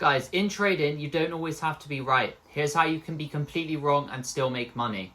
Guys, in trading, you don't always have to be right. Here's how you can be completely wrong and still make money.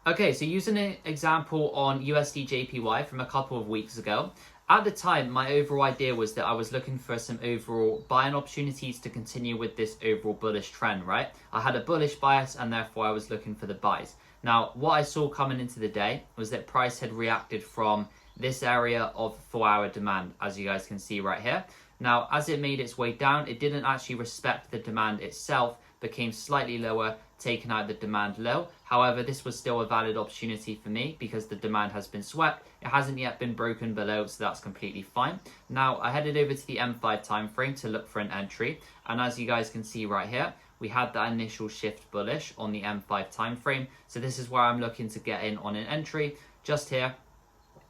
Okay, so using an example on USD JPY from a couple of weeks ago, at the time, my overall idea was that I was looking for some overall buying opportunities to continue with this overall bullish trend, right? I had a bullish bias and therefore I was looking for the buys. Now, what I saw coming into the day was that price had reacted from this area of 4-hour demand, as you guys can see right here. Now, as it made its way down, it didn't actually respect the demand itself, became slightly lower, taking out the demand low. However, this was still a valid opportunity for me because the demand has been swept. It hasn't yet been broken below, so that's completely fine. Now, I headed over to the M5 time frame to look for an entry. And as you guys can see right here, we had that initial shift bullish on the M5 time frame. So this is where I'm looking to get in on an entry, just here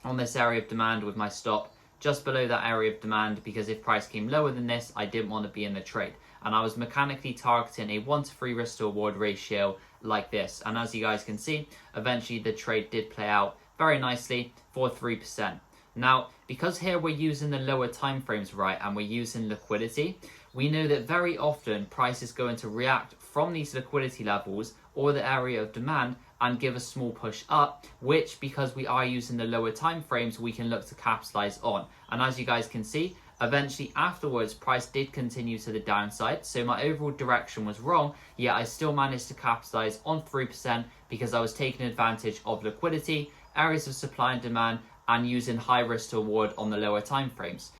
on this area of demand with my stop just below that area of demand, because if price came lower than this, I didn't want to be in the trade. And I was mechanically targeting a 1-to-3 risk to reward ratio like this. And as you guys can see, eventually the trade did play out very nicely for 3%. Now, because here we're using the lower time frames, right, and we're using liquidity, we know that very often price is going to react from these liquidity levels or the area of demand and give a small push up, which, because we are using the lower time frames, we can look to capitalize on. And as you guys can see, eventually afterwards, price did continue to the downside. So my overall direction was wrong, yet I still managed to capitalize on 3% because I was taking advantage of liquidity, areas of supply and demand, and using high risk to reward on the lower time frames.